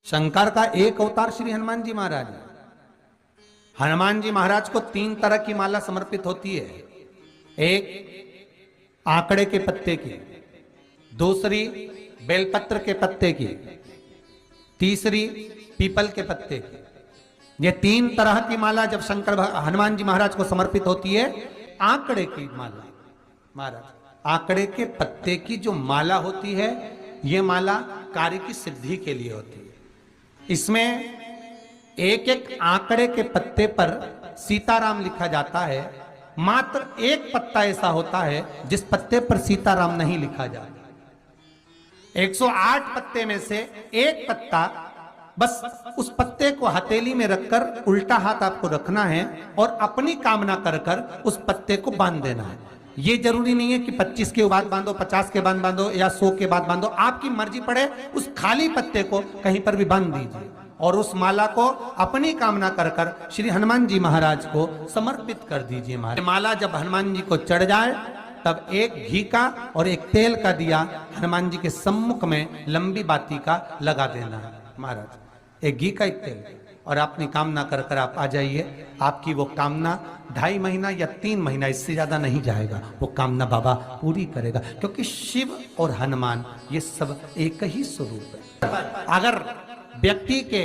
शंकर का एक अवतार श्री हनुमान जी महाराज है। हनुमान जी महाराज को 3 तरह की माला समर्पित होती है। एक आंकड़े के पत्ते की, दूसरी बेलपत्र के पत्ते की, तीसरी पीपल के पत्ते की। ये 3 तरह की माला जब शंकर हनुमान जी महाराज को समर्पित होती है। आंकड़े की माला महाराज, आंकड़े के पत्ते की जो माला होती है, ये माला कार्य की सिद्धि के लिए होती है। इसमें एक एक आंकड़े के पत्ते पर सीताराम लिखा जाता है। मात्र एक पत्ता ऐसा होता है जिस पत्ते पर सीताराम नहीं लिखा जाता। 108 पत्ते में से एक पत्ता, बस उस पत्ते को हथेली में रखकर उल्टा हाथ आपको रखना है और अपनी कामना कर कर उस पत्ते को बांध देना है। ये जरूरी नहीं है कि 25 के बाद बांधो, 50 के बाद बांधो या 100 के बाद बांधो, आपकी मर्जी पड़े। उस खाली पत्ते को कहीं पर भी बांध दीजिए और उस माला को अपनी कामना कर कर श्री हनुमान जी महाराज को समर्पित कर दीजिए। माला जब हनुमान जी को चढ़ जाए तब एक घी का और एक तेल का दिया हनुमान जी के सम्मुख में लंबी बाती का लगा देना है महाराज। एक घी का, एक तेल, और अपनी कामना कर कर आप आ जाइए। आपकी वो कामना 2.5 महीना या 3 महीना, इससे ज्यादा नहीं जाएगा, वो कामना बाबा पूरी करेगा। क्योंकि शिव और हनुमान ये सब एक ही स्वरूप है। अगर व्यक्ति के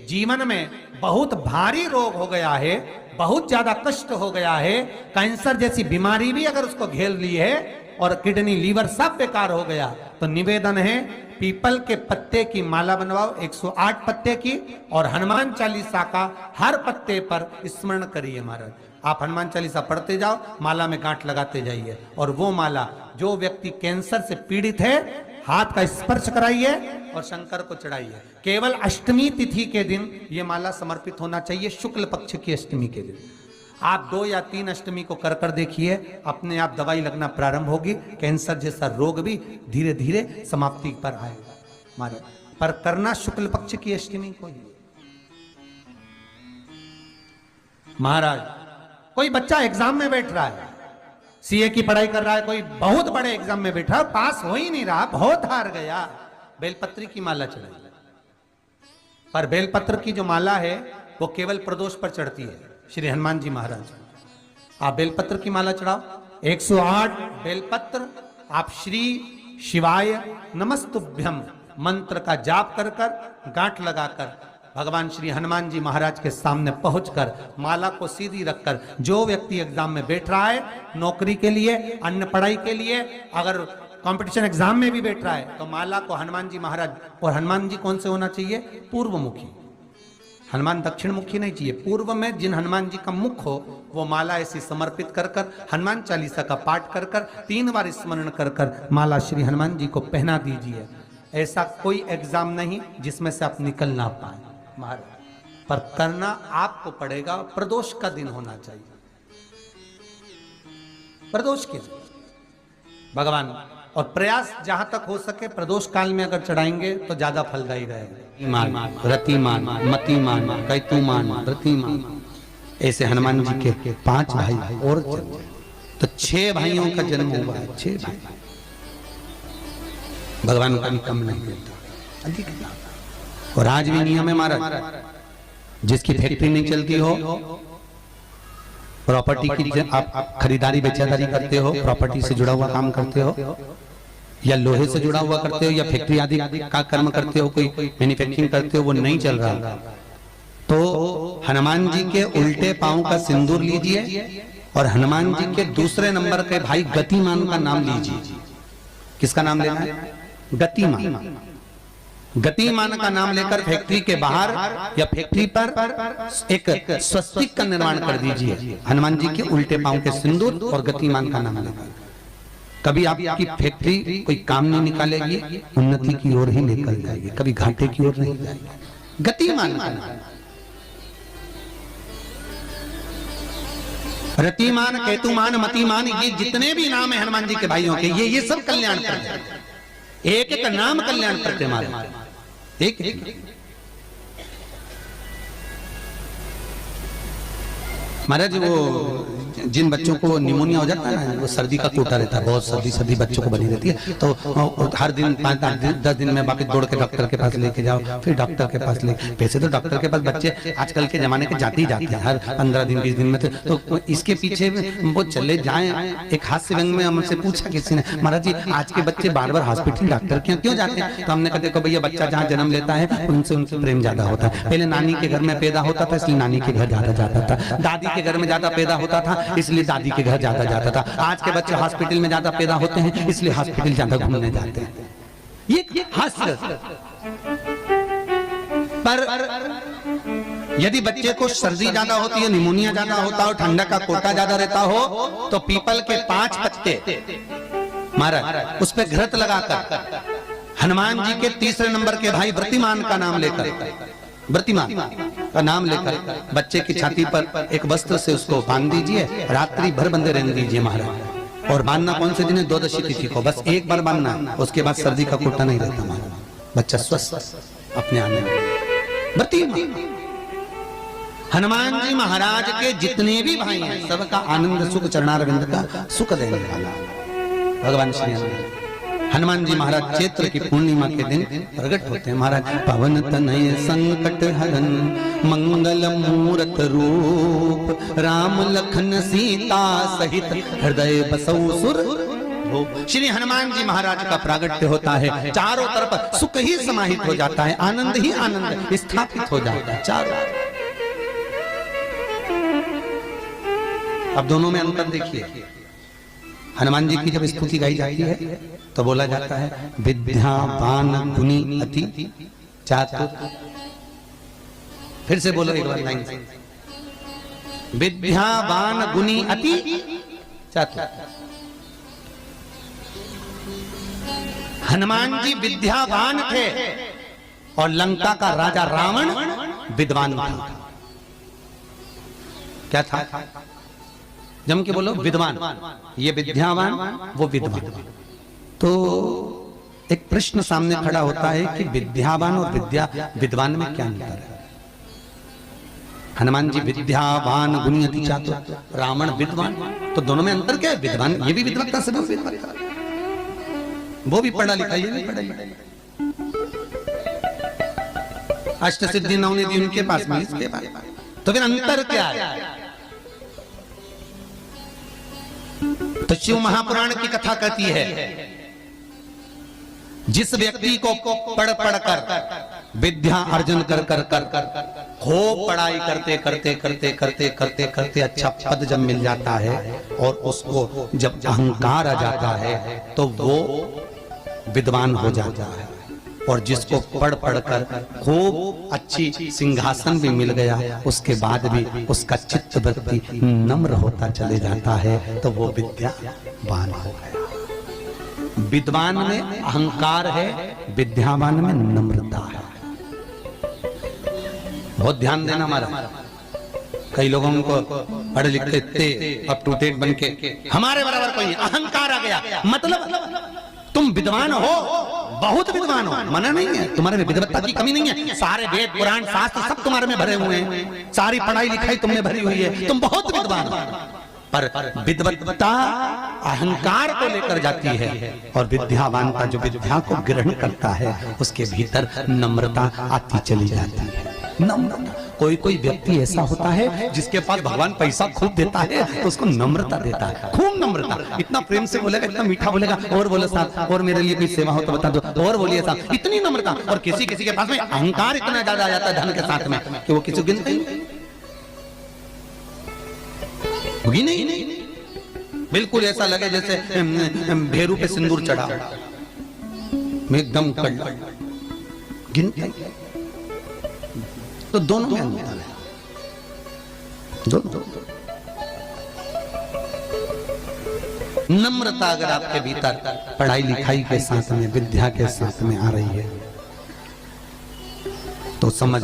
जीवन में बहुत भारी रोग हो गया है, बहुत ज्यादा कष्ट हो गया है, कैंसर जैसी बीमारी भी अगर उसको घेर ली है और किडनी लीवर सब बेकार हो गया, तो निवेदन है पीपल के पत्ते की माला बनवाओ, 108 पत्ते की, और हनुमान चालीसा का हर पत्ते पर स्मरण करिए महाराज। आप हनुमान चालीसा पढ़ते जाओ, माला में गांठ लगाते जाइए, और वो माला जो व्यक्ति कैंसर से पीड़ित है, हाथ का स्पर्श कराइए और शंकर को चढ़ाइए। केवल अष्टमी तिथि के दिन ये माला समर्पित होना चाहिए, शुक्ल पक्ष की अष्टमी के दिन। आप 2 या 3 अष्टमी को कर कर देखिए, अपने आप दवाई लगना प्रारंभ होगी। कैंसर जैसा रोग भी धीरे धीरे समाप्ति पर आएगा महाराज। पर करना शुक्ल पक्ष की अष्टमी को ही महाराज। कोई बच्चा एग्जाम में बैठ रहा है, सीए की पढ़ाई कर रहा है, कोई बहुत बड़े एग्जाम में बैठा है, पास हो ही नहीं रहा, बहुत हार गया, बेलपत्री की माला चढ़ाई। पर बेलपत्र की जो माला है वो केवल प्रदोष पर चढ़ती है श्री हनुमान जी महाराज। आप बेलपत्र की माला चढ़ाओ, 108 बेलपत्र आप श्री शिवाय नमस्तुभ्यम मंत्र का जाप कर कर गांठ लगाकर भगवान श्री हनुमान जी महाराज के सामने पहुंचकर माला को सीधी रखकर, जो व्यक्ति एग्जाम में बैठ रहा है, नौकरी के लिए, अन्य पढ़ाई के लिए, अगर कंपटीशन एग्जाम में भी बैठ रहा है, तो माला को हनुमान जी महाराज, और हनुमान जी कौन से होना चाहिए? पूर्वमुखी। हनुमान दक्षिण मुखी नहीं चाहिए, पूर्व में जिन हनुमान जी का मुख हो वो माला ऐसी समर्पित कर कर हनुमान चालीसा का पाठ कर कर 3 बार स्मरण कर कर माला श्री हनुमान जी को पहना दीजिए। ऐसा कोई एग्जाम नहीं जिसमें से आप निकल ना पाए महाराज, पर करना आपको पड़ेगा। प्रदोष का दिन होना चाहिए, प्रदोष के दिन भगवान, और प्रयास जहां तक हो सके प्रदोष काल में अगर चढ़ाएंगे तो ज्यादा फलदायी रहेगा। रतिमान, मतिमान, कैतुमान, रतिमान, ऐसे हनुमान जी के 5 भाई और तो 6 भाइयों का जन्म हुआ है। 6 भाई भगवान का भी कम नहीं देता, अधिक नहीं। और आज भी नियम है महाराज, जिसकी फैक्ट्री नहीं चलती हो, प्रॉपर्टी की आप खरीदारी बेचादारी करते हो, प्रॉपर्टी से जुड़ा हुआ काम करते हो, या लोहे से जुड़ा हुआ करते हो, या फैक्ट्री आदि का कर्म करते हो, कोई मैन्युफैक्चरिंग करते हो, वो नहीं चल रहा, तो हनुमान जी के उल्टे पांव का सिंदूर लीजिए और हनुमान जी के दूसरे नंबर के भाई गतिमान का नाम लीजिए। किसका नाम लेना है? गतिमान। गतिमान का नाम लेकर फैक्ट्री के बाहर या फैक्ट्री पर एक स्वस्तिक का निर्माण कर दीजिए, हनुमान जी के उल्टे पांव के सिंदूर और गतिमान का नाम लेकर। कभी आपकी फैक्ट्री कोई काम नहीं निकालेगी, उन्नति की ओर ही निकल जाएगी, कभी घाटे की ओर नहीं जाएगी। गतिमान का नाम, रतिमान, केतुमान, मतिमान, ये जितने भी नाम है हनुमान जी के भाइयों के, ये सब कल्याण करते हैं। एक एक नाम कल्याण करते मारे, एक एक। महाराज वो जिन बच्चों को निमोनिया हो जाता है ना, वो सर्दी का कोटा रहता है, बहुत सर्दी सर्दी बच्चों को बनी रहती है, तो हर दिन 5-10 दिन में वापस दौड़ के डॉक्टर के पास लेके जाओ, फिर डॉक्टर के पास ले। वैसे तो डॉक्टर के पास बच्चे आजकल के जमाने के जाते ही जाते हैं, हर 15 दिन 20 दिन में। तो इसके पीछे वो चले जाएं। एक हास्य व्यंग में हमसे पूछा किसी ने, महाराज जी आज के बच्चे बार बार हॉस्पिटल डॉक्टर के क्यों जाते हैं? तो हमने कहा देखो भैया, बच्चा जहाँ जन्म लेता है उनसे उनसे प्रेम ज्यादा होता है। पहले नानी के घर में पैदा होता था, इसलिए नानी के घर ज्यादा जाता था। दादी के घर में ज्यादा पैदा होता था, इसलिए दादी के घर ज्यादा जाता था। आज के बच्चे हॉस्पिटल में ज्यादा पैदा होते हैं, इसलिए हॉस्पिटल ज्यादा घूमने जाते हैं। ये हास्य। पर यदि बच्चे को सर्दी ज्यादा होती है, निमोनिया ज्यादा होता हो, ठंडा का कोटा ज्यादा रहता हो, तो पीपल के 5 पत्ते महाराज उस पे घृत लगाकर हनुमान जी के तीसरे नंबर के भाई व्रतिमान का नाम लेकर, व्रतिमान का नाम लेकर बच्चे की छाती पर एक वस्त्र से उसको बांध दीजिए, रात्रि भर बंधे रहने दीजिए महाराज। और बांधना कौन से दिन है? 12 तिथि को, बस एक बार बांधना, उसके बाद सर्दी का कोटा नहीं रहता महाराज, बच्चा स्वस्थ अपने आने में। व्रतिमान हनुमान जी महाराज के जितने भी भाई हैं, सबका आनंद सुख चरणारविंद का सुख देने वाला भगवान श्री हनुमान जी महाराज चैत्र की पूर्णिमा के दिन प्रकट होते हैं। महाराज पवन तनय संकट हरन मंगल मूरत रूप, राम लखन सीता सहित हृदय बसौ सुर। श्री हनुमान जी महाराज का प्रागट्य होता है, चारों तरफ सुख ही समाहित हो जाता है, आनंद ही आनंद स्थापित हो जाता है चारों। अब दोनों में अंतर देखिए। हनुमान जी की जब स्तुति गाई जाती है तो बोला जाता है विद्यावान गुणी अति चातुर। फिर से बोलो एक बार लाइन से, विद्यावान गुणी अति चातुर। हनुमान जी विद्यावान थे और लंका का राजा रावण विद्वान था। क्या था? जम के बोलो विद्वान। ये विद्यावान, वो विद्वान। तो एक प्रश्न सामने खड़ा होता है कि विद्यावान और विद्वान में क्या अंतर है? हनुमान जी विद्यावान गुणी अति चातुर, रावण विद्वान, तो दोनों में अंतर क्या है? विद्वान ये भी विद्वत्ता से विद्वत्ता, वो भी पढ़ा लिखा, ये भी पढ़ा लिखा। अष्ट सिद्धि नवनिधि उनके पास में, इसके पास। तो फिर अंतर क्या है? तो शिव महापुराण की कथा कहती है, जिस व्यक्ति को पढ़ कर विद्या अर्जन कर खूब पढ़ाई करते करते करते करते करते करते अच्छा पद जब मिल जाता है और उसको जब अहंकार आ जाता है तो वो विद्वान हो जाता है। और जिसको पढ़ कर खूब अच्छी सिंहासन भी मिल गया, उसके बाद भी उसका चित्त वृत्ति नम्र होता चले जाता है, तो वो विद्यावान हो गया। विद्वान में अहंकार है, विद्यावान में नम्रता है। बहुत ध्यान देना हमारा। कई लोगों को पढ़े लिखे थे अब टू डेट बन के हमारे बराबर कोई अहंकार आ गया, मतलब तुम विद्वान हो, बहुत विद्वान हो, मना नहीं है, तुम्हारे में विद्वत्ता की कमी नहीं है, सारे वेद पुराण शास्त्र सब तुम्हारे में भरे हुए हैं, सारी पढ़ाई लिखाई तुमने भरी हुई है, तुम बहुत विद्वान हो। पर विद्वत्ता अहंकार को लेकर जाती है और विद्यावान का जो विद्या को ग्रहण करता है उसके भीतर नम्रता आती चली जाती है। नम्रता, कोई कोई व्यक्ति ऐसा होता है जिसके पास भगवान पैसा खूब देता है तो उसको नम्रता देता है, खूब नम्रता, इतना प्रेम से बोलेगा, इतना मीठा बोलेगा, और बोले साहब और मेरे लिए कोई सेवा हो तो बता दो, और बोलिए साहब, इतनी नम्रता। और किसी किसी के पास में अहंकार इतना ज्यादा आ जाता है धन के साथ में कि वो किसी गिनते ही नहीं, बिल्कुल ऐसा लगे जैसे भेरू पे सिंदूर चढ़ा, एकदम गिनते। तो दोनों में अंतर है, दोनों। नम्रता अगर आपके भीतर पढ़ाई लिखाई के साथ में, विद्या के साथ में आ रही है तो समझ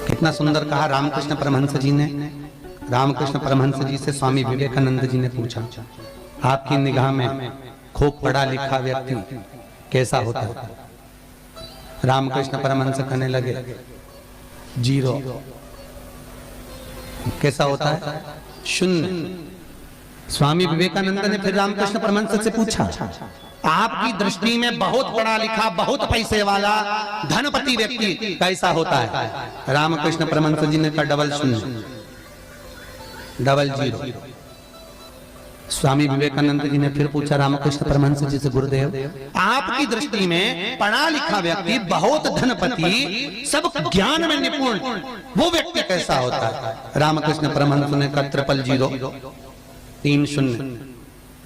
कितना सुंदर कहा रामकृष्ण परमहंस जी ने। रामकृष्ण परमहंस जी से स्वामी विवेकानंद जी ने पूछा, आपकी निगाह में खूब पढ़ा लिखा व्यक्ति कैसा होता है? रामकृष्ण परमहंस कहने लगे, जीरो, कैसा होता है? शून्य। स्वामी विवेकानंद ने फिर रामकृष्ण परमहंस से पूछा, आपकी दृष्टि में बहुत पढ़ा लिखा, बहुत पैसे वाला, धनपति व्यक्ति कैसा होता है? रामकृष्ण परमहंस जी ने कहा, डबल शून्य, डबल जीरो। स्वामी विवेकानंद जी ने फिर पूछा रामकृष्ण परमहंस जी से, गुरुदेव आपकी दृष्टि में पढ़ा लिखा व्यक्ति, बहुत धनपति, सब ज्ञान में निपुण, वो व्यक्ति कैसा होता है? रामकृष्ण परमहंस ने कहा, ट्रिपल जीरो, 3 शून्य।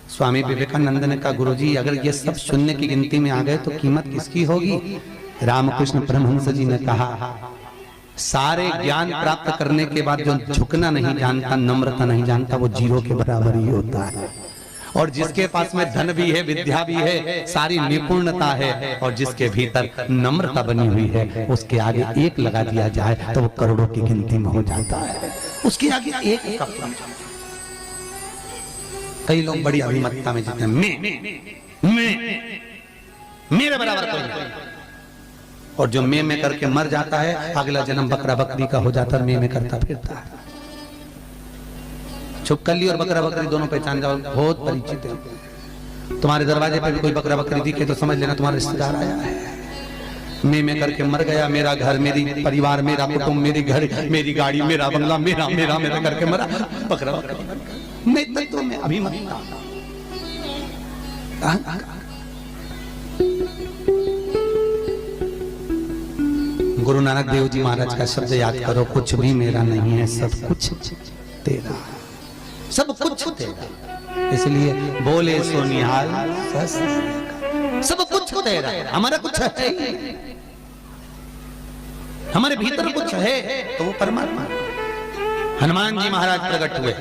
स्वामी विवेकानंद ने कहा, गुरुजी अगर ये सब शून्य की गिनती में आ गए तो कीमत किसकी होगी? रामकृष्ण परमहंस जी ने कहा, सारे ज्ञान प्राप्त करने के बाद जो झुकना नहीं जानता, नम्रता नहीं जानता, वो जीरो के बराबर ही होता है। और जिसके पास में धन भी है, विद्या भी है, सारी निपुणता है, और जिसके भीतर नम्रता बनी हुई है, उसके आगे एक लगा दिया जाए तो वो करोड़ों की गिनती में हो जाता है। उसके आगे एक का फर्क। कई लोग बड़ी अभिमतता में जीते हैं, मैं मेरे बराबर कोई नहीं, और जो मैं करके मर जाता है, अगला जन्म बकरा बकरी का हो जाता है, मैं करता फिरता है। छुपकली और बकरा बकरी दोनों पहचान जाओ, बहुत परिचित है। तुम्हारे दरवाजे पर भी कोई बकरा बकरी दिखे तो समझ लेना तुम्हारा रिश्तेदार आया है। मैं करके मर गया, मेरा घर, मेरी परिवार, मेरा कुटुंब, मेरी घर, मेरी गाड़ी, मेरा बंगला, मेरा मेरा मेरा करके मरा, बकरा बकरी। मैं तत्व में अभिमतता। गुरु नानक देव जी महाराज का शब्द याद करो, कुछ भी मेरा नहीं है, सब कुछ तेरा, सब कुछ तेरा। इसलिए बोले सो निहाल, सब कुछ तेरा, हमारा कुछ है, हमारे भीतर कुछ है तो वो परमात्मा। हनुमान जी महाराज प्रकट हुए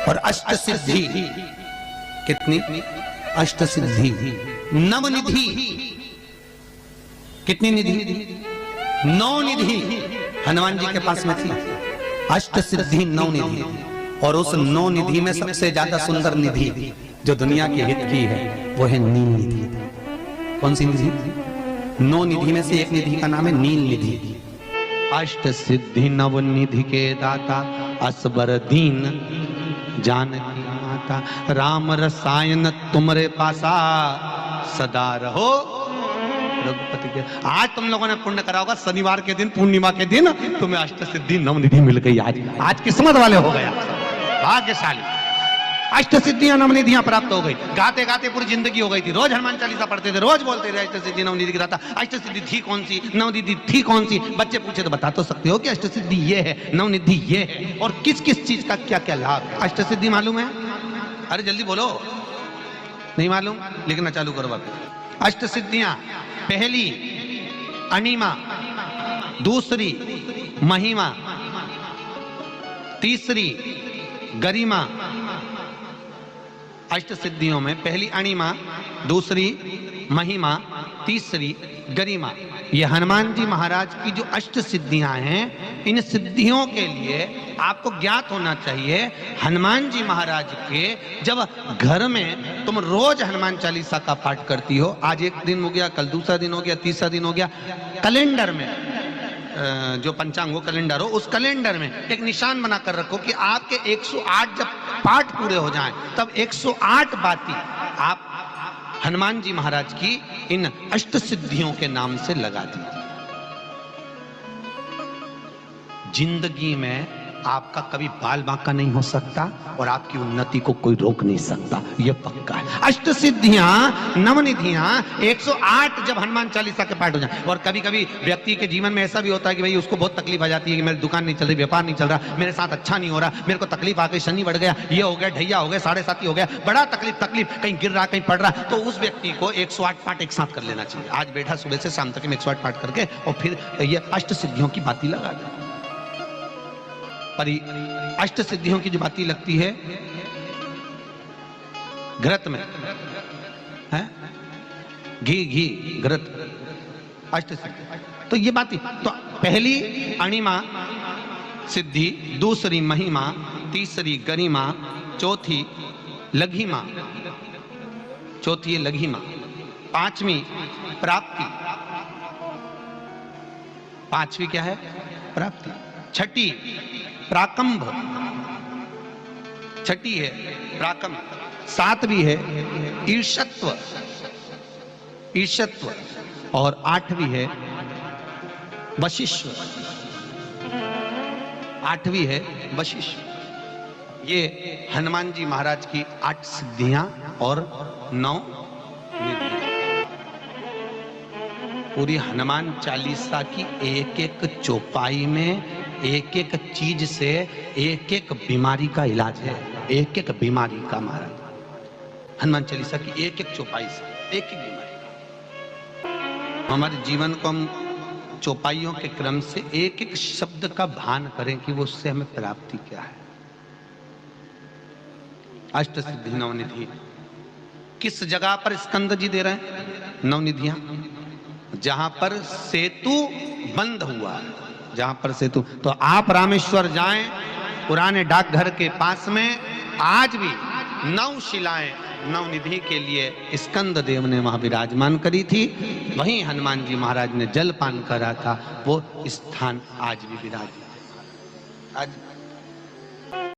और अष्ट सिद्धि, कितनी? अष्ट सिद्धि, नवनिधि। कितनी निधि? 9 निधि हनुमान जी के पास में थी। अष्ट सिद्धि 9 निधि, और उस 9 निधि में सबसे ज्यादा सुंदर निधि जो दुनिया के हित की है वो है नील निधि। कौन सी निधि? 9 निधि में से एक निधि का नाम है नील निधि। अष्ट सिद्धि नव निधि के दाता, असबर दीन जानकी माता, राम रसायन तुमरे पासा, सदा रहो रघुपति के। आज तुम लोगों ने पुण्य करा होगा, शनिवार के दिन, पूर्णिमा के दिन तुम्हें अष्ट सिद्धि नव निधि मिल गई। आज किस्मत वाले हो गया, भाग्यशाली। अष्ट सिद्धियां नव निधियां प्राप्त हो गई। गाते गाते पूरी जिंदगी हो गई थी, रोज हनुमान चालीसा पढ़ते थे, रोज बोलते थे अष्ट सिद्धि नव निधि की दाता। अष्ट सिद्धि थी कौन सी, नव निधि थी कौन सी? बच्चे पूछे तो बता तो सकते हो कि अष्ट सिद्धि ये है, नव निधि ये है, और किस किस चीज का क्या क्या लाभ है। अष्ट सिद्धि मालूम है? अरे जल्दी बोलो, नहीं मालूम? लिखना चालू करो बात। अष्ट सिद्धियां, पहली अनिमा, दूसरी महिमा, तीसरी गरिमा। अष्ट सिद्धियों में पहली अणिमा, दूसरी महिमा, तीसरी गरिमा। ये हनुमान जी महाराज की जो अष्ट सिद्धियां हैं, इन सिद्धियों के लिए आपको ज्ञात होना चाहिए, हनुमान जी महाराज के जब घर में तुम रोज हनुमान चालीसा का पाठ करती हो, आज एक दिन हो गया, कल दूसरा दिन हो गया, तीसरा दिन हो गया, कैलेंडर में जो पंचांग हो कैलेंडर हो, उस कैलेंडर में एक निशान बना कर रखो कि आपके 108 जब पाठ पूरे हो जाएं, तब 108 बाती आप हनुमान जी महाराज की इन अष्ट सिद्धियों के नाम से लगा दीजिए। जिंदगी में आपका कभी बाल बांका नहीं हो सकता, और आपकी उन्नति को कोई रोक नहीं सकता, यह पक्का है। अष्ट सिद्धियां नवनिधियां 108 जब हनुमान चालीसा के पाठ हो जाए। और कभी कभी व्यक्ति के जीवन में ऐसा भी होता है कि भाई उसको बहुत तकलीफ आ जाती है कि मेरी दुकान नहीं चल रही, व्यापार नहीं चल रहा, मेरे साथ अच्छा नहीं हो रहा, मेरे को तकलीफ आ गई, शनि बढ़ गया, ये हो गया, ढैया हो गया, 7.5 हो गया, बड़ा तकलीफ, कहीं गिर रहा, कहीं पड़ रहा, तो उस व्यक्ति को 108 पाठ एक साथ कर लेना चाहिए। आज बैठा सुबह से शाम तक 108 पाठ करके, और फिर ये अष्ट सिद्धियों की बाती लगा दे। पर अष्ट सिद्धियों की जो बाती लगती है घृत में है, घी घृत, अष्ट सिद्धि। तो ये बाती, तो पहली अणिमा सिद्धि, दूसरी महिमा, तीसरी गरिमा, चौथी लघिमा, चौथी लघिमा, पांचवी प्राप्ति, पांचवी क्या है? प्राप्ति। छठी प्राकंभ, छठी है प्राकंभ। सातवीं है ईर्षत्व, ईर्षत्व। और आठवीं है वशिष्व, आठवीं है वशिष्व। ये हनुमान जी महाराज की 8 सिद्धियां और 9 निधियां। पूरी हनुमान चालीसा की एक एक चौपाई में एक एक चीज से एक एक बीमारी का इलाज है, एक एक बीमारी का। महाराज हनुमान चालीसा की एक एक चौपाई से एक एक बीमारी का। हमारे जीवन को हम चौपाइयों के क्रम से एक एक शब्द का भान करें कि वो उससे हमें प्राप्ति क्या है। अष्ट सिद्धि नवनिधि किस जगह पर स्कंद जी दे रहे हैं? नवनिधियां। जहां पर सेतु बंद हुआ, जहां पर सेतु, तो आप रामेश्वर जाएं, पुराने डाकघर के पास में आज भी 9 शिलाएं नवनिधि के लिए स्कंद देव ने वहां विराजमान करी थी। वहीं हनुमान जी महाराज ने जलपान करा था, वो स्थान आज भी विराजमान है। आज